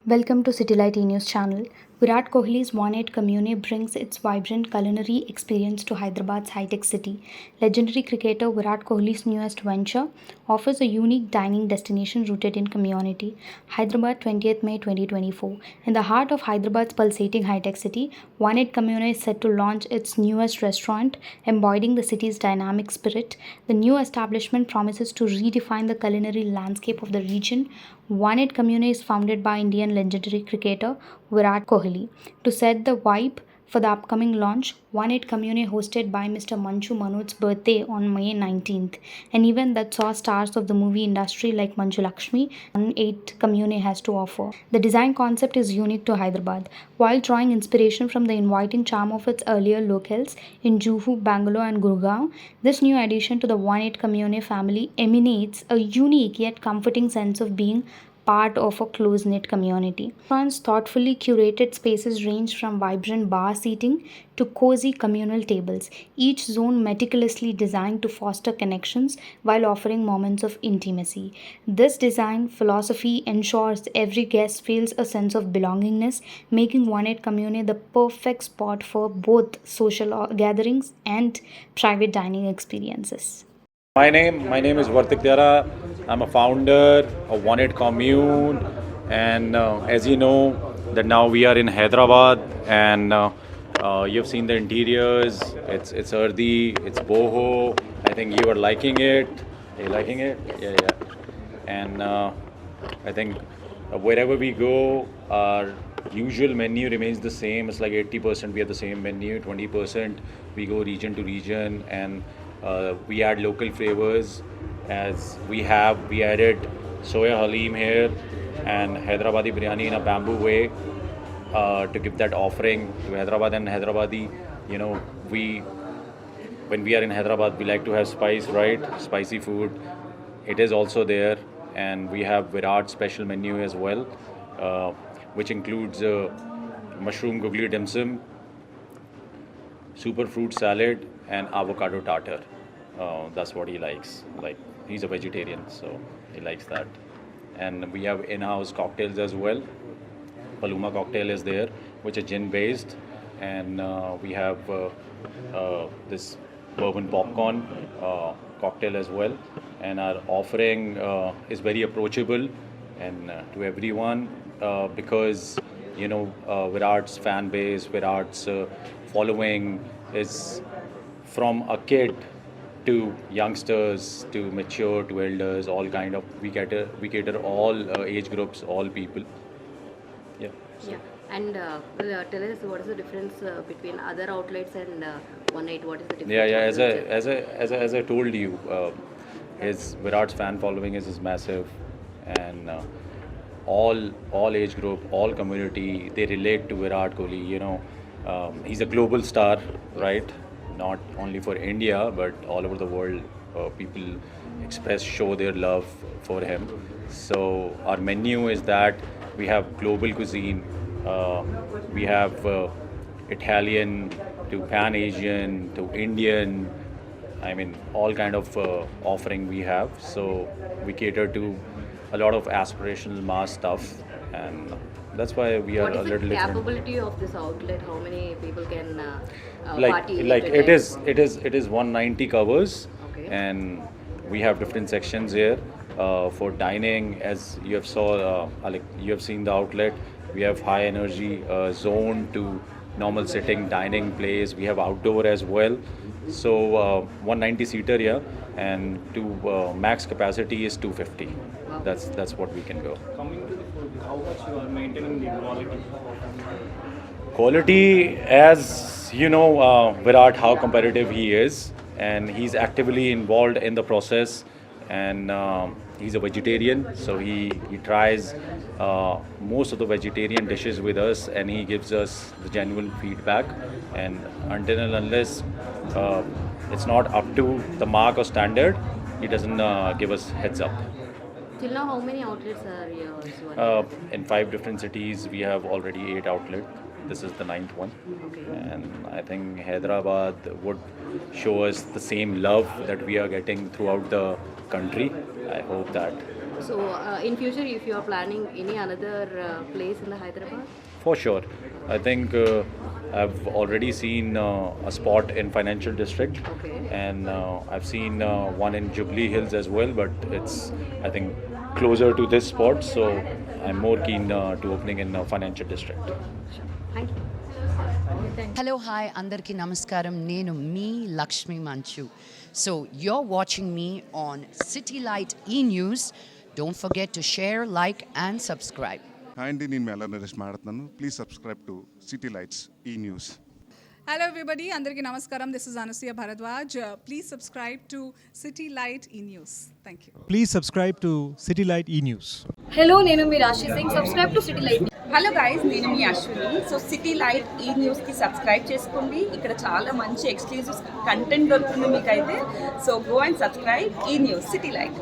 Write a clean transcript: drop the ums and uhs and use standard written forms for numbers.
Welcome to Citylight E-News channel. Virat Kohli's One-Eight Commune brings its vibrant culinary experience to Hyderabad's high-tech city. Legendary cricketer Virat Kohli's newest venture offers a unique dining destination rooted in community. Hyderabad, 20th May 2024. In the heart of Hyderabad's pulsating high-tech city, One-Eight Commune is set to launch its newest restaurant, embodying the city's dynamic spirit. The new establishment promises to redefine the culinary landscape of the region. One-Eight Commune is founded by Indian legendary cricketer Virat Kohli. To set the vibe for the upcoming launch, One-Eight Commune hosted by Mr. Manchu Manoj's birthday on May 19th, an event that saw stars of the movie industry like Manju Lakshmi. One-Eight Commune has to offer. The design concept is unique to Hyderabad. While drawing inspiration from the inviting charm of its earlier locales in Juhu, Bangalore and Gurgaon, this new addition to the One-Eight Commune family emanates a unique yet comforting sense of being part of a close-knit community. Restaurant's thoughtfully curated spaces range from vibrant bar seating to cozy communal tables, each zone meticulously designed to foster connections while offering moments of intimacy. This design philosophy ensures every guest feels a sense of belongingness, making One-Eight Commune the perfect spot for both social gatherings and private dining experiences. My name is Vartik Dara. I'm a founder of One-Eight Commune, and as you know, that now we are in Hyderabad, and you've seen the interiors. It's earthy, it's boho. I think you are liking it. Are you liking it? Yeah. And I think wherever we go, our usual menu remains the same. It's like 80% we have the same menu, 20% we go region to region, and we add local flavors. As we added soya halim here and Hyderabadi biryani in a bamboo way to give that offering to Hyderabad and Hyderabadi. You know, when we are in Hyderabad, we like to have spice, right? Spicy food. It is also there, and we have Virat special menu as well, which includes mushroom googly dim sum, super fruit salad, and avocado tartar. That's what he likes. Like, he's a vegetarian, so he likes that. And we have in-house cocktails as well. Paloma cocktail is there, which is gin based, and we have this bourbon popcorn cocktail as well. And our offering is very approachable and to everyone because Virat's fan base, Virat's following is from a kid to youngsters to mature to elders, all kind of we cater all age groups, all people. Yeah. Yeah. And tell us what is the difference between other outlets and One-Eight? What is the difference? Yeah. As I told you, his Virat's fan following is massive, and all age group, all community, they relate to Virat Kohli. He's a global star, right? Not only for India but all over the world. People show their love for him. So our menu is that we have global cuisine, we have Italian to Pan Asian to Indian. I mean, all kind of offering we have. So we cater to a lot of aspirational mass stuff, and that's why we are a little different. What is the capability of this outlet? How many people can party? Like it is 190 covers, Okay. and we have different sections here for dining. As you have seen the outlet, we have high energy zone to normal sitting dining place. We have outdoor as well. So 190 seater here, and to max capacity is 250. Wow. That's what we can go. Coming to the food, how much you are maintaining the quality? Quality, as you know, Virat, how competitive he is, and he's actively involved in the process, and he's a vegetarian, so he tries most of the vegetarian dishes with us, and he gives us the genuine feedback. And until and unless it's not up to the mark or standard, he doesn't give us heads up. Till now, how many outlets are yours? In 5 different cities, we have already 8 outlets. This is the 9th one. Okay. And I think Hyderabad would show us the same love that we are getting throughout the country. I hope that. So, in future, if you are planning any another place in the Hyderabad? For sure. I think I've already seen a spot in Financial District. Okay. And I've seen one in Jubilee Hills as well, but it's, I think, closer to this spot. So I'm more keen to opening in Financial District. Thank you. Hello hi అందరికీ నమస్కారం నేను మీ Lakshmi Manchu so you're watching me on city light e news don't forget to share like and subscribe hi అండి, నేను మెల్ల నరేష్ మాట్లాడుతున్నాను. Please subscribe to city lights e news. Hello everybody, Andarki Namaskaram. This is Anasuya Bharadwaj. Please subscribe to City Light E-News. Thank you. Please subscribe to City Light E-News. Hello నేను మీ రాశి Singh subscribe to city light hello guys, నేను మీ Ashwini. So city light ఈ న్యూస్కి subscribe చేసుకోండి. ఇక్కడ చాలా మంచి exclusive content దొరుకుతుంది మీకైతే. సో గో అండ్ సబ్స్క్రైబ్ ఈ న్యూస్ సిటీ లైట్.